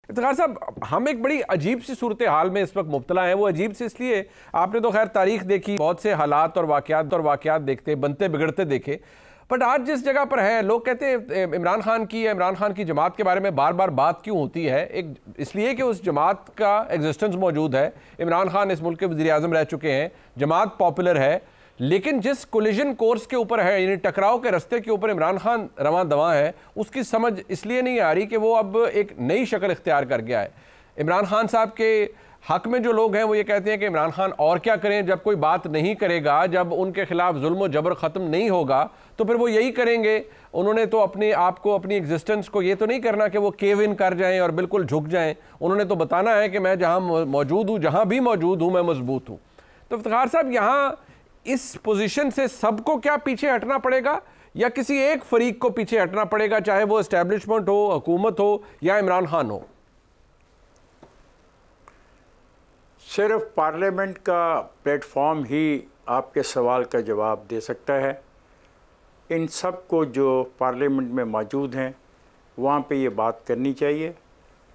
इफ्तिखार साहब, हम एक बड़ी अजीब सी सूरत हाल में इस वक्त मुब्तला हैं। वो अजीब सी इसलिए, आपने तो खैर तारीख देखी, बहुत से हालात और वाक़यात देखते, बनते बिगड़ते देखे, बट आज जिस जगह पर है, लोग कहते हैं इमरान खान की या इमरान खान की जमात के बारे में बार बार बात क्यों होती है? एक इसलिए कि उस जमात का एग्जिस्टेंस मौजूद है। इमरान खान इस मुल्क के वज़ीर आज़म रह चुके हैं, जमात पॉपुलर है, लेकिन जिस कोलिजन कोर्स के ऊपर है, यानी टकराव के रास्ते के ऊपर इमरान खान रवां दवां है, उसकी समझ इसलिए नहीं आ रही कि वो अब एक नई शक्ल इख्तियार कर गया है। इमरान खान साहब के हक में जो लोग हैं वो ये कहते हैं कि इमरान खान और क्या करें, जब कोई बात नहीं करेगा, जब उनके खिलाफ जुल्म और जबर ख़त्म नहीं होगा तो फिर वो यही करेंगे। उन्होंने तो अपने आप को, अपनी एग्जिस्टेंस को ये तो नहीं करना कि वो केव इन कर जाएं और बिल्कुल झुक जाएं। उन्होंने तो बताना है कि मैं जहाँ मौजूद हूँ, जहाँ भी मौजूद हूँ, मैं मजबूत हूँ। तो इफ्तिखार साहब, यहाँ इस पोजीशन से सबको क्या पीछे हटना पड़ेगा या किसी एक फरीक को पीछे हटना पड़ेगा, चाहे वो एस्टैब्लिशमेंट हो, हुकूमत हो या इमरान खान हो? सिर्फ पार्लियामेंट का प्लेटफॉर्म ही आपके सवाल का जवाब दे सकता है। इन सब को जो पार्लियामेंट में मौजूद हैं वहाँ पे ये बात करनी चाहिए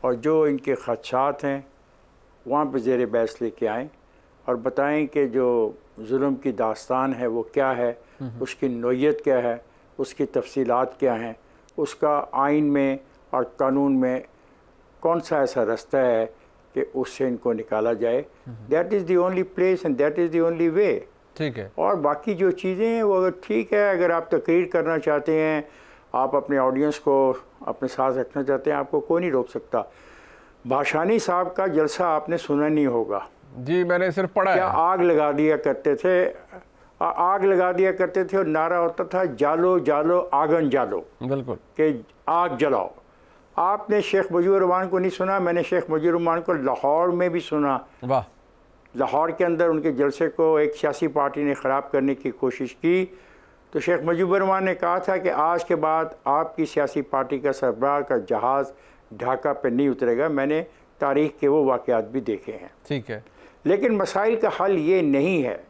और जो इनके ख़दशात हैं वहाँ पे ज़ेर बहस लेके आएँ और बताएं कि जो जुल्म की दास्तान है वो क्या है, उसकी नोयत क्या है, उसकी तफसीलात क्या हैं, उसका आइन में और कानून में कौन सा ऐसा रास्ता है कि उससे इनको निकाला जाए। That is the only place and that is the only way. ठीक है। और बाकी जो चीज़ें हैं वो ठीक है, अगर आप तकरीर करना चाहते हैं, आप अपने ऑडियंस को अपने साथ रखना चाहते हैं, आपको कोई नहीं रोक सकता। भाषानी साहब का जलसा आपने सुना नहीं होगा। जी, मैंने सिर्फ पढ़ा है। क्या आग लगा दिया करते थे, आग लगा दिया करते थे और नारा होता था जालो जालो आगन जालो, बिल्कुल, कि आग जलाओ। आपने शेख मुजीबुर रहमान को नहीं सुना, मैंने शेख मुजीबुर रहमान को लाहौर में भी सुना। वाह। लाहौर के अंदर उनके जलसे को एक सियासी पार्टी ने ख़राब करने की कोशिश की तो शेख मुजीबुर रहमान ने कहा था कि आज के बाद आपकी सियासी पार्टी का सरबराह का जहाज़ ढाका पे नहीं उतरेगा। मैंने तारीख़ के वो वाक़यात भी देखे हैं। ठीक है। लेकिन मसाइल का हल ये नहीं है,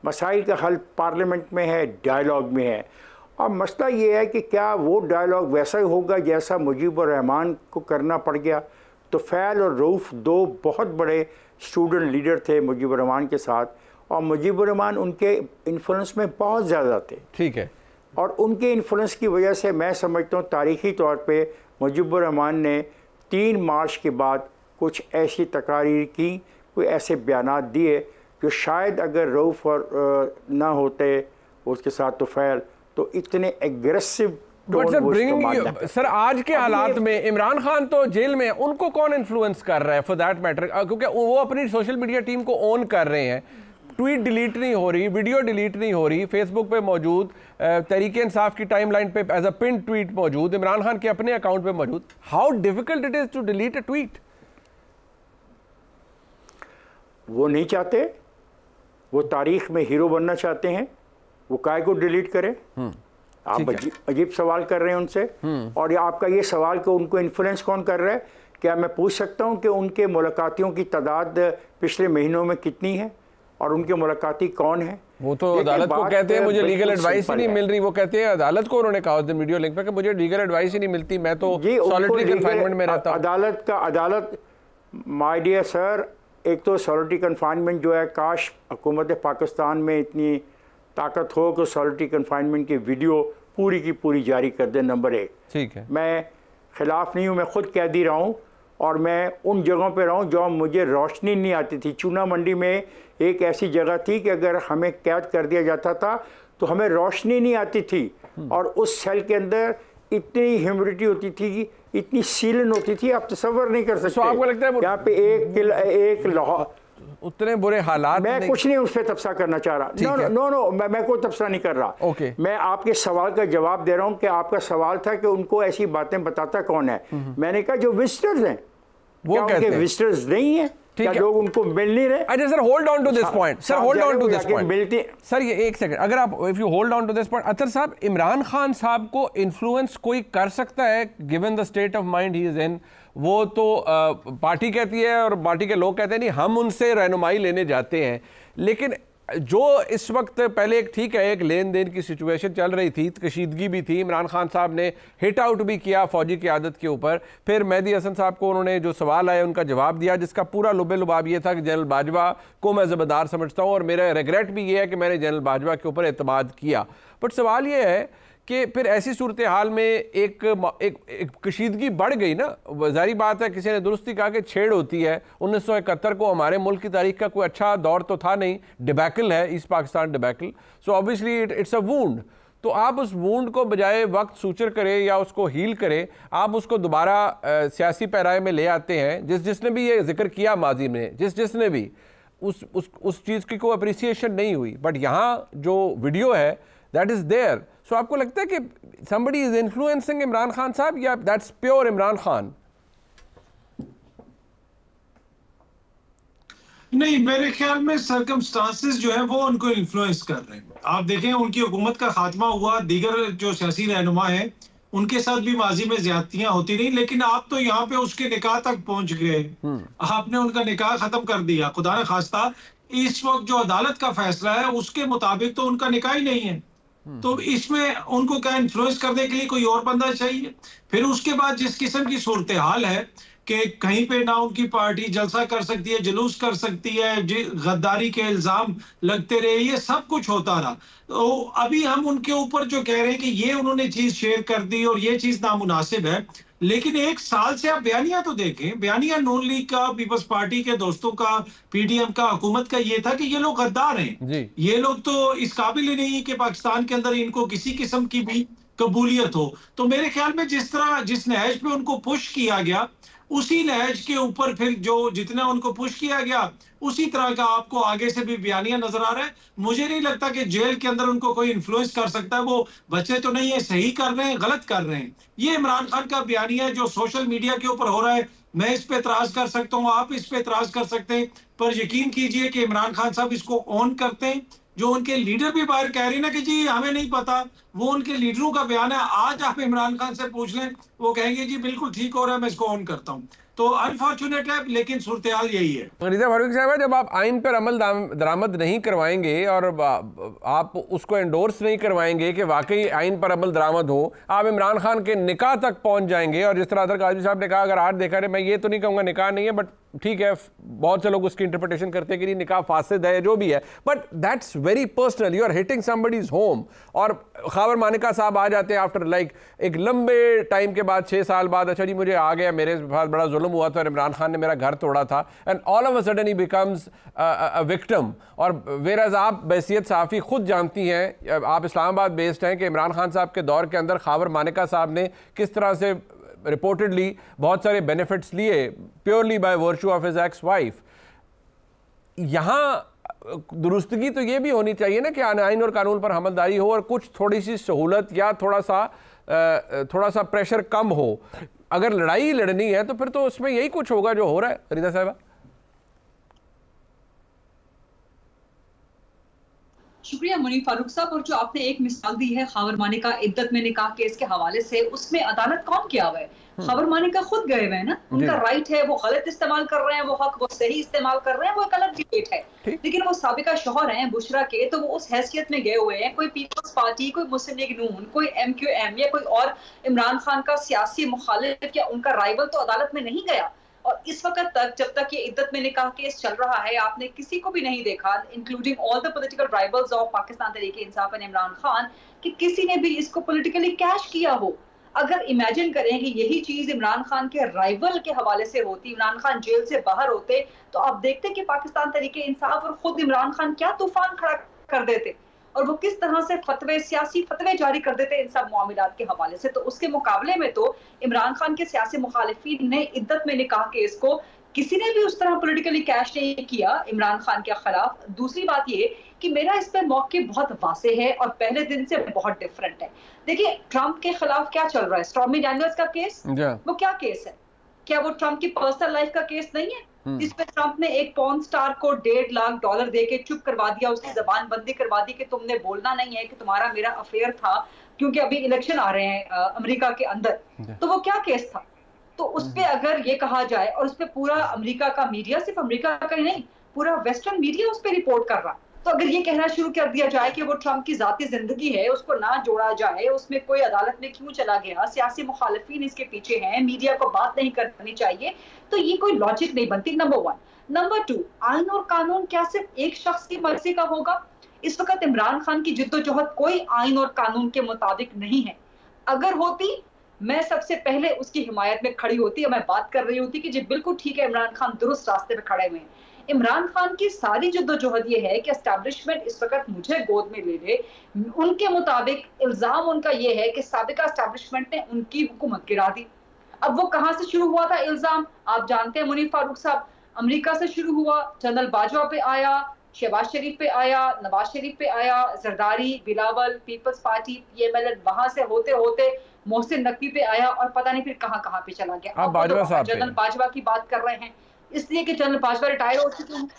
मसाइल का हल पार्लियामेंट में है, डायलॉग में है। और मसला ये है कि क्या वो डायलॉग वैसा ही होगा जैसा मुजीबुर रहमान को करना पड़ गया। तो फैल और रऊफ़ दो बहुत बड़े स्टूडेंट लीडर थे मुजीबुर रहमान के साथ, और मुजीबुर रहमान उनके इन्फ्लुएंस में बहुत ज़्यादा थे। ठीक है। और उनके इन्फ्लुएंस की वजह से मैं समझता हूँ तारीख़ी तौर पे मुजीबुर रहमान ने 3 मार्च के बाद कुछ ऐसी तकारीर की, कोई ऐसे बयानात दिए जो शायद अगर रऊफ़ और ना होते उसके साथ तो फैल, तो इतने एग्रेसिव। सर आज के हालात में इमरान खान तो जेल में, उनको कौन इन्फ्लुएंस कर रहा है फॉर दैट मैटर? क्योंकि वो अपनी सोशल मीडिया टीम को ओन कर रहे हैं। ट्वीट डिलीट नहीं हो रही, वीडियो डिलीट नहीं हो रही, फेसबुक पे मौजूद, तहरीक इंसाफ की टाइमलाइन पे एज अ पिन ट्वीट मौजूद, इमरान खान के अपने अकाउंट पे मौजूद। How difficult it is to delete a tweet? वो नहीं चाहते, वो तारीख में हीरो बनना चाहते हैं, वो काय को डिलीट करें? आप अजीब सवाल कर रहे हैं उनसे। और आपका ये सवाल कि उनको इन्फ्लुएंस कौन कर रहा है, क्या मैं पूछ सकता हूँ कि उनके मुलाकातियों की तादाद पिछले महीनों में कितनी है और उनके मुलाकाती कौन है? वो तो अदालत को कहते हैं मुझे लीगल एडवाइस ही नहीं मिल रही। वो कहते हैं अदालत को, उन्होंने कहा उस दिन वीडियो लिंक पे कि मुझे लीगल एडवाइस ही नहीं मिलती, मैं तो सॉलिटरी कन्फाइनमेंट में रहता हूं। अदालत माय डियर सर, एक तो सॉलिटरी कन्फाइनमेंट जो है, काश हुकूमत पाकिस्तान में इतनी ताकत हो कि सॉलिटरी कन्फाइनमेंट की वीडियो पूरी की पूरी जारी कर दे। नंबर 1, ठीक है, मैं खिलाफ नहीं हूँ, मैं खुद कैदी रहा हूँ और मैं उन जगहों पे रहा हूँ जहाँ मुझे रोशनी नहीं आती थी। चूना मंडी में एक ऐसी जगह थी कि अगर हमें कैद कर दिया जाता था तो हमें रोशनी नहीं आती थी, और उस सेल के अंदर इतनी ह्यूमिडिटी होती थी, इतनी सीलन होती थी, आप तसव्वुर नहीं कर सकते। आपको लगता है यहाँ पे एक लाहौर उतने बुरे हालात? मैं कुछ नहीं उस पर तबसरा करना चाह रहा। नो, मैं कोई तबसरा नहीं कर रहा। ओके, मैं आपके सवाल का जवाब दे रहा हूँ कि आपका सवाल था कि उनको ऐसी बातें बताता कौन है। मैंने कहा जो विजिटर्स हैं, वो कहते हैं विजिटर्स नहीं है, क्या लोग उनको मिल नहीं रहे? अच्छा sir, hold on to this point, sir hold on to this point sir, ये एक सेकंड, अगर आप if you hold on to this point. Attar साहब, इमरान खान साहब को इन्फ्लुएंस कोई कर सकता है given the state of mind he is in? वो तो पार्टी कहती है और पार्टी के लोग कहते हैं नहीं, हम उनसे रहनुमाई लेने जाते हैं, लेकिन जो इस वक्त पहले एक ठीक है, एक लेन देन की सिचुएशन चल रही थी, कशीदगी भी थी, इमरान खान साहब ने हिट आउट भी किया फौजी क़यादत के ऊपर, फिर मेहदी हसन साहब को उन्होंने जो सवाल आए उनका जवाब दिया, जिसका पूरा लुबे लुबाब ये था कि जनरल बाजवा को मैं ज़िम्मेदार समझता हूँ और मेरा रिग्रेट भी ये है कि मैंने जनरल बाजवा के ऊपर एतमाद किया। बट सवाल ये है कि फिर ऐसी सूरत हाल में एक कशीदगी बढ़ गई ना। ज़ाहिर बात है, किसी ने दुरुस्ती कहा कि छेड़ होती है। 1971 को हमारे मुल्क की तारीख का कोई अच्छा दौर तो था नहीं, डिबैकल है, east Pakistan debacle, so obviously it's a wound. तो आप उस वूंड को बजाय वक्त सूचर करें या उसको हील करें, आप उसको दोबारा सियासी पैराए में ले आते हैं। जिसने भी ये जिक्र किया माजी में, जिसने भी उस चीज़ की कोई अप्रिसिएशन नहीं हुई, बट यहाँ जो वीडियो है दैट इज़ देयर। सो आपको लगता है कि somebody is influencing Imran Khan साहब या that's pure इमरान खान? नहीं, मेरे ख्याल में सर्कमस्टांसेस जो है वो उनको इन्फ्लुएंस कर रहे हैं। आप देखें उनकी हुकूमत का खात्मा हुआ, दीगर जो सियासी रहनुमा हैं उनके साथ भी माजी में ज्यादतियां होती रही, लेकिन आप तो यहाँ पे उसके निकाह तक पहुंच गए। आपने उनका निकाह खत्म कर दिया। खुदा न खास्ता इस वक्त जो अदालत का फैसला है उसके मुताबिक तो उनका निकाह ही नहीं है। तो इसमें उनको क्या इन्फ्लुएंस करने के लिए कोई और बंदा चाहिए। फिर उसके बाद जिस किस्म की सूरत हाल है कि कहीं पे ना उनकी पार्टी जलसा कर सकती है, जुलूस कर सकती है, गद्दारी के इल्जाम लगते रहे, ये सब कुछ होता रहा। तो अभी हम उनके ऊपर जो कह रहे हैं कि ये उन्होंने चीज शेयर कर दी और ये चीज नामुनासिब है, लेकिन एक साल से आप बयानिया तो देखें। बयानिया नून लीग का, पीपल्स पार्टी के दोस्तों का, पीडीएम का, हुकूमत का ये था कि ये लोग गद्दार हैं, ये लोग तो इस काबिल ही नहीं कि पाकिस्तान के अंदर इनको किसी किस्म की भी कबूलियत हो। तो मेरे ख्याल में जिस नहज पे उनको पुश किया गया, उसी नहज के ऊपर फिर जो जितना उनको पुश किया गया उसी तरह का आपको आगे से भी बयानिया नजर आ रहा है। मुझे नहीं लगता कि जेल के अंदर उनको कोई इन्फ्लुएंस कर सकता है। वो बच्चे तो नहीं है, सही कर रहे हैं, गलत कर रहे हैं। ये इमरान खान का बयानिया जो सोशल मीडिया के ऊपर हो रहा है, मैं इस पे एतराज कर सकता हूँ, आप इस पे एतराज कर सकते हैं, पर यकीन कीजिए कि इमरान खान साहब इसको ऑन करते हैं। जो उनके लीडर भी बाहर कह रहे हैं ना कि जी हमें नहीं पता, वो उनके लीडरों का बयान है। आज आप इमरान खान से पूछ लें, वो कहेंगे जी बिल्कुल ठीक हो रहा है, मैं इसको ऑन करता हूं। तो अनफॉर्चुनेट है, लेकिन सूरत हाल यही है। रिजा फारूकी साहब, जब आप आइन पर अमल दरामद नहीं करवाएंगे और आप उसको एंडोर्स नहीं करवाएंगे कि वाकई आइन पर अमल दरामद हो, आप इमरान खान के निकाह तक पहुंच जाएंगे। और जिस तरह अदर काजी साहब ने कहा, अगर आज देखा रहे, मैं ये तो नहीं कहूँगा निकाह नहीं है, बट ठीक है, बहुत से लोग उसकी इंटरप्रिटेशन करते हैं कि निकाह फासिद है, जो भी है, but that's very personal. You are hitting somebody's home. और खावर मानिका साहब आ जाते हैं आफ्टर लाइक एक लंबे टाइम के बाद, 6 साल बाद, अच्छा जी मुझे आ गया, मेरे साथ बड़ा जुल्म हुआ था और इमरान खान ने मेरा घर तोड़ा था, and all of a sudden he becomes a victim. और वेराज आप बैसियत सहाफ़ी खुद जानती हैं, आप इस्लामाबाद बेस्ड हैं, कि इमरान खान साहब के दौर के अंदर खावर मानिका साहब ने किस तरह से रिपोर्टेडली बहुत सारे बेनिफिट्स लिए purely by virtue of his ex wife. यहाँ दुरुस्तगी तो ये भी होनी चाहिए ना कि आइन और कानून पर हमलदारी हो और कुछ थोड़ी सी सहूलत या थोड़ा सा प्रेशर कम हो। अगर लड़ाई लड़नी है तो फिर तो उसमें यही कुछ होगा जो हो रहा है। रिदा साहिबा, शुक्रिया मुनीर फारूक साहब। और जो आपने एक मिसाल दी है खावर मानिका इद्दत में निकाह केस के हवाले से, उसमें अदालत कौन किया हुआ है? खावर मानिका खुद गए हुए हैं ना, उनका राइट है, वो गलत इस्तेमाल कर रहे हैं वो हक, वो सही इस्तेमाल कर रहे हैं, वो एक अलग डिबेट है। लेकिन वो साबिका शौहर हैं बुशरा के, तो वो उस हैसियत में गए हुए हैं। कोई पीपल्स पार्टी, कोई मुस्लिम लीग नून, कोई MQM या कोई और इमरान खान का सियासी मुखालिफ या उनका राइवल तो अदालत में नहीं गया। और इस वक्त तक, जब तक ये इद्दत में निकाह केस चल रहा है, आपने किसी को भी नहीं देखा, including all the political rivals of Pakistan Tehreek Insaf and Imran Khan, कि किसी ने भी इसको पॉलिटिकली कैश किया हो। अगर इमेजिन करें कि यही चीज इमरान खान के राइवल के हवाले से होती, इमरान खान जेल से बाहर होते, तो आप देखते कि पाकिस्तान तहरीक इंसाफ और खुद इमरान खान क्या तूफान खड़ा कर देते और वो किस तरह से फतवे, सियासी फतवे जारी कर देते इन सब मामलात के हवाले से। तो उसके मुकाबले में तो इमरान खान के सियासी मुखालिफिन ने इद्दत में निकाह केस को किसी ने भी उस तरह पॉलिटिकली कैश नहीं किया इमरान खान के खिलाफ। दूसरी बात ये कि मेरा इस पे मौक़िफ़ बहुत वाज़ेह है और पहले दिन से बहुत डिफरेंट है। देखिए, ट्रंप के खिलाफ क्या चल रहा है? स्टॉर्मी डैनियल्स का केस, वो क्या केस है? क्या वो ट्रंप की पर्सनल लाइफ का केस नहीं है? जिसपे ट्रंप ने एक पॉर्न स्टार को $1.5 लाख देके चुप करवा दिया, उसकी जबान बंदी करवा दी कि तुमने बोलना नहीं है कि तुम्हारा मेरा अफेयर था, क्योंकि अभी इलेक्शन आ रहे हैं अमेरिका के अंदर। तो वो क्या केस था? तो उस पे अगर ये कहा जाए, और उस पे पूरा अमेरिका का मीडिया, सिर्फ अमेरिका का ही नहीं, पूरा वेस्टर्न मीडिया उस पे रिपोर्ट कर रहा, तो अगर ये कहना शुरू कर दिया जाए कि वो ट्रंप की जाती जिंदगी है, उसको ना जोड़ा जाए, उसमें कोई अदालत में क्यों चला गया, सियासी मुखालिफिन इसके पीछे हैं, मीडिया को बात नहीं करनी चाहिए, तो ये कोई लॉजिक नहीं बनती, नंबर 1। नंबर 2, आइन और कानून क्या सिर्फ एक शख्स की मर्जी का होगा? इस वक्त इमरान खान की जिद्दोजहद कोई आइन और कानून के मुताबिक नहीं है। अगर होती, मैं सबसे पहले उसकी हिमायत में खड़ी होती, मैं बात कर रही होती कि जी बिल्कुल ठीक है, इमरान खान दुरुस्त रास्ते पे खड़े हुए हैं। इमरान खान की सारी जद्दोजहद ये है कि एस्टैब्लिशमेंट इस वक्त मुझे गोद में ले ले। उनके मुताबिक इल्जाम उनका ये है कि साबिका एस्टैब्लिशमेंट ने उनकी हुकूमत गिरा दी। अब वो कहां से शुरू हुआ था इल्जाम? आप जानते हैं, मुनीर फारूक साहब, अमेरिका से शुरू हुआ, जनरल बाजवा पे आया, शहबाज शरीफ पे आया, नवाज शरीफ पे आया, Zardari, Bilawal, peoples party, PML, वहां से होते होते मोहसिन नकवी पे आया और पता नहीं फिर कहां पे चला गया। अब जनरल बाजवा की बात कर रहे हैं इसलिए कि जनरल बाजवा रिटायर हो चुके हैं।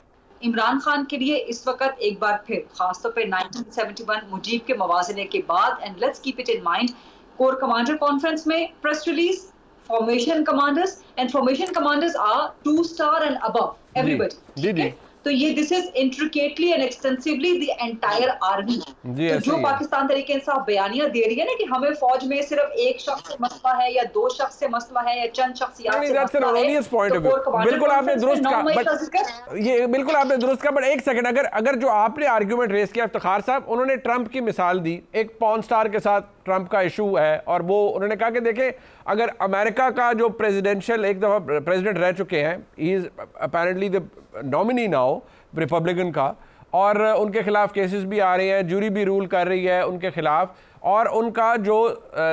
इमरान खान के लिए इस वक्त एक बार फिर खासतौर पे 1971 मुजीब के मवाजने के बाद, and let's keep it in mind, core commander conference में press release, formation commanders, and formation commanders are 2 star and above everybody. तो ये this is intricately and extensively the entire army. तो जो पाकिस्तान तरीके इंसाफ बयानियां दे रही है ना कि हमें फौज में सिर्फ एक शख्स से मसला है या 2 शख्स से मसला है या चंद शख्सियात से मसला है, बिल्कुल आपने दुरुस्त कहा, ये बिल्कुल आपने दुरुस्त कहा। बट एक सेकंड, अगर जो आपने आर्गुमेंट रेस किया इफ्तिखार साहब, उन्होंने ट्रंप की मिसाल दी, एक पॉर्न स्टार के साथ ट्रंप का इशू है, और वो उन्होंने कहा कि देखें अगर अमेरिका का जो प्रेसिडेंशियल, एक दफा प्रेसिडेंट रह चुके हैं, he is apparently the nominee now Republican का, और उनके खिलाफ केसेस भी आ रहे हैं, जूरी भी रूल कर रही है उनके खिलाफ, और उनका जो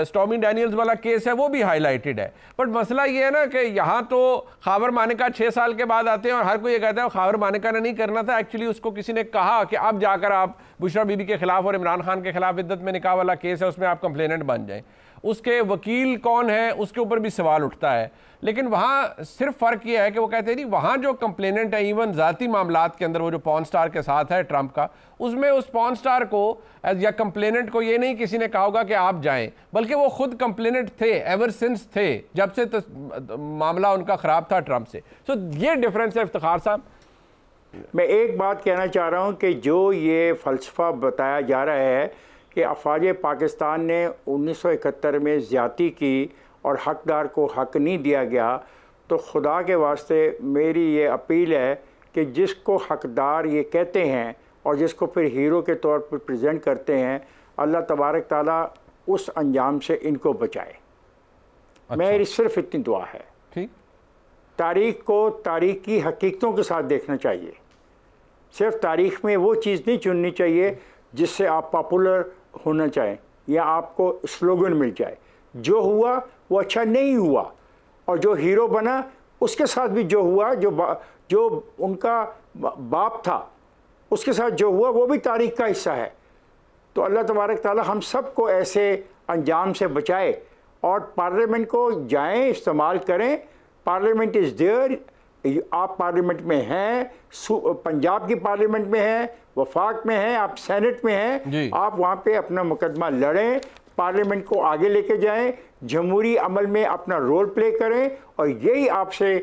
स्टॉर्मी डैनियल्स वाला केस है वो भी हाईलाइटेड है। बट मसला ये है ना कि यहाँ तो खावर मानेका 6 साल के बाद आते हैं और हर कोई ये कहता है खावर मानेका ने नहीं करना था, एक्चुअली उसको किसी ने कहा कि अब जाकर आप बुशरा बीबी के खिलाफ और इमरान खान के खिलाफ इद्दत में निकाह वाला केस है, उसमें आप कंप्लेनेंट बन जाएं। उसके वकील कौन है उसके ऊपर भी सवाल उठता है। लेकिन वहाँ सिर्फ फ़र्क ये है कि वो कहते हैं नहीं, वहाँ जो कंप्लेनेंट है इवन ज़ाती मामलात के अंदर, वो जो पॉर्न स्टार के साथ है ट्रंप का, उसमें उस पॉर्न स्टार को या कंप्लेनेंट को ये नहीं किसी ने कहा होगा कि आप जाएं, बल्कि वो खुद कंप्लेनेंट थे, एवर सिंस थे, जब से मामला उनका ख़राब था ट्रंप से। सो ये डिफरेंस है इफ्तिखार साहब। मैं एक बात कहना चाह रहा हूँ कि जो ये फ़लसफ़ा बताया जा रहा है कि अफ़वाज पाकिस्तान ने 1971 में ज़्यादती की और हकदार को हक नहीं दिया गया, तो खुदा के वास्ते मेरी ये अपील है कि जिसको हकदार ये कहते हैं और जिसको फिर हीरो के तौर पर प्रेजेंट करते हैं, अल्लाह तबारक ताला उस अंजाम से इनको बचाए। अच्छा। मेरी सिर्फ इतनी दुआ है। ठीक, तारीख़ को तारीख़ की हकीकतों के साथ देखना चाहिए। सिर्फ तारीख़ में वो चीज़ नहीं चुननी चाहिए जिससे आप पॉपुलर होना चाहें या आपको स्लोगन मिल जाए। जो हुआ वो अच्छा नहीं हुआ, और जो हीरो बना उसके साथ भी जो हुआ, जो उनका बाप था उसके साथ जो हुआ, वो भी तारीख़ का हिस्सा है। तो अल्लाह तबारक ताला हम सब को ऐसे अंजाम से बचाए, और पार्लियामेंट को जाएं, इस्तेमाल करें। पार्लियामेंट इज़ देयर, आप पार्लियामेंट में हैं, पंजाब की पार्लियामेंट में हैं, वफाक में हैं, आप सेनेट में हैं, आप वहाँ पे अपना मुकदमा लड़ें, पार्लियामेंट को आगे लेके जाएं, जमहूरी अमल में अपना रोल प्ले करें, और यही आपसे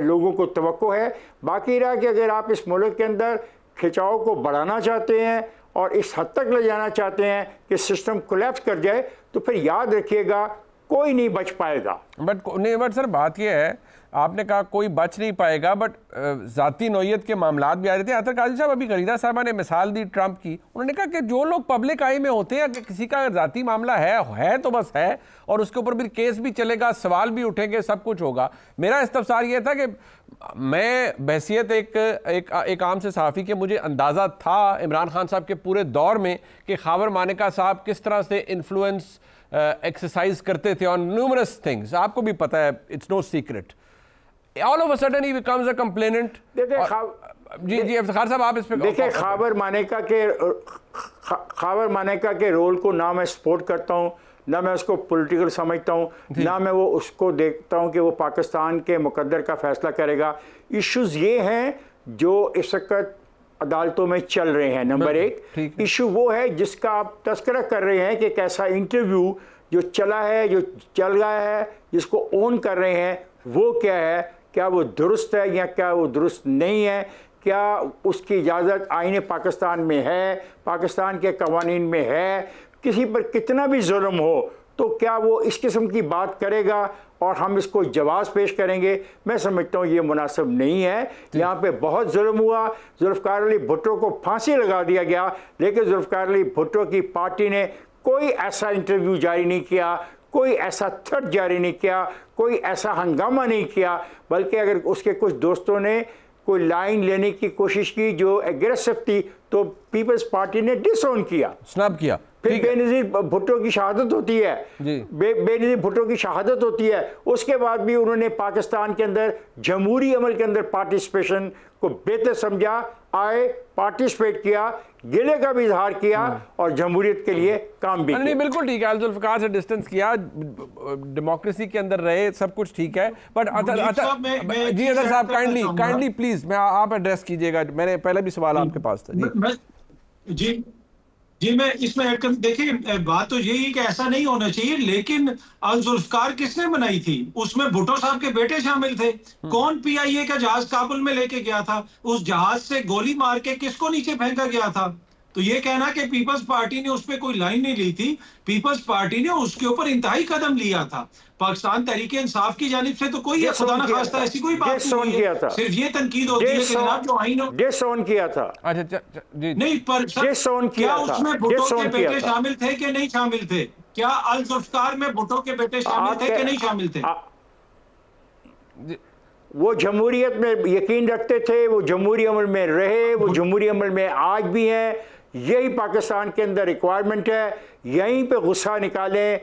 लोगों को तवक्को है। बाकी रहा कि अगर आप इस मुल्क के अंदर खिंचाव को बढ़ाना चाहते हैं और इस हद तक ले जाना चाहते हैं कि सिस्टम कोलैप्स कर जाए, तो फिर याद रखिएगा कोई नहीं बच पाएगा। बट सर बात यह है, आपने कहा कोई बच नहीं पाएगा, बट ज़ाती नौयत के मामलात भी आ रहे थे। अतर काजी साहब, अभी खरीदा साहबा ने मिसाल दी ट्रंप की, उन्होंने कहा कि जो लोग पब्लिक आई में होते हैं कि किसी का ज़ाती मामला है तो बस है, और उसके ऊपर भी केस भी चलेगा, सवाल भी उठेंगे, सब कुछ होगा। मेरा इस्तफसार ये था कि मैं बहसियत एक आम से सहाफ़ी के, मुझे अंदाज़ा था इमरान खान साहब के पूरे दौर में कि खावर मानेका साहब किस तरह से इन्फ्लुएंस एक्सरसाइज करते थे ऑन न्यूमरस थिंग्स। आपको भी पता है, it's no secret. All of a sudden he becomes a complainant। जी इफ्तिखार साहब, आप इस पे देखिए, खावर मानेका के रोल को ना मैं सपोर्ट करता हूँ, ना मैं उसको पॉलिटिकल समझता हूँ, ना मैं वो उसको देखता हूँ कि वो पाकिस्तान के मुकद्दर का फैसला करेगा। इश्यूज ये हैं जो इस वक्त अदालतों में चल रहे हैं। नंबर 1 इशू वो है जिसका आप तस्करा कर रहे हैं कि कैसा इंटरव्यू जो चला है, जो चल रहा है, जिसको ओन कर रहे हैं, वो क्या है, क्या वो दुरुस्त है या क्या वो दुरुस्त नहीं है, क्या उसकी इजाज़त आईन पाकिस्तान में है, पाकिस्तान के कवानीन में है? किसी पर कितना भी जुल्म हो तो क्या वो इस किस्म की बात करेगा और हम इसको जवाब पेश करेंगे? मैं समझता हूँ ये मुनासिब नहीं है। यहाँ पे बहुत जुल्म हुआ, जुल्फ़िकार अली भुट्टो को फांसी लगा दिया गया, लेकिन जुल्फ़िकार अली भुट्टो की पार्टी ने कोई ऐसा इंटरव्यू जारी नहीं किया, कोई ऐसा थ्रेट जारी नहीं किया, कोई ऐसा हंगामा नहीं किया, बल्कि अगर उसके कुछ दोस्तों ने कोई लाइन लेने की कोशिश की जो एग्रेसिव थी तो पीपल्स पार्टी ने डिसऑन किया, स्नैप किया। फिर बेनज़ीर भुट्टो की शहादत होती है, बेनज़ीर भुट्टो की शहादत होती है, उसके बाद भी उन्होंने पाकिस्तान के अंदर जमहूरी अमल के अंदर पार्टिसिपेशन को बेहतर समझा, आए, पार्टिसिपेट किया, गिले का भी इजहार किया और जमहूरियत के लिए काम भी किया। नहीं, बिल्कुल ठीक है, जुल्फ़िकार से डिस्टेंस किया, डेमोक्रेसी के अंदर रहे, सब कुछ ठीक है। बट जी अदर साहब काइंडली प्लीज मैं आप एड्रेस कीजिएगा, मैंने पहले भी सवाल आपके पास था। जी मैं इसमें ऐड कर, देखिए बात तो यही है कि ऐसा नहीं होना चाहिए, लेकिन जुल्फ़िकार किसने बनाई थी? उसमें भुट्टो साहब के बेटे शामिल थे। कौन PIA का जहाज काबुल में लेके गया था? उस जहाज से गोली मार के किसको नीचे फेंका गया था? तो ये कहना कि पीपल्स पार्टी ने उस पर कोई लाइन नहीं ली थी, पीपल्स पार्टी ने उसके ऊपर इंतहाई कदम लिया था। पाकिस्तान तहरीक इंसाफ की जानिब से तो कोई खुदा न खास्ता ऐसी कोई बात नहीं है, सिर्फ ये तनकीद होती है कि जनाब जो आईन डिसऑन किया था। अच्छा जी नहीं, पर क्या उसमें भुट्टो के बेटे शामिल थे कि नहीं शामिल थे? क्या अल जुल्फ़िकार में भुट्टो के बेटे शामिल थे कि नहीं शामिल थे? वो जमहूरियत में यकीन रखते थे, वो जमहूरी अमल में रहे, वो जमहूरी अमल में आज भी हैं। यही पाकिस्तान के अंदर रिक्वायरमेंट है, यहीं पे गुस्सा निकालें।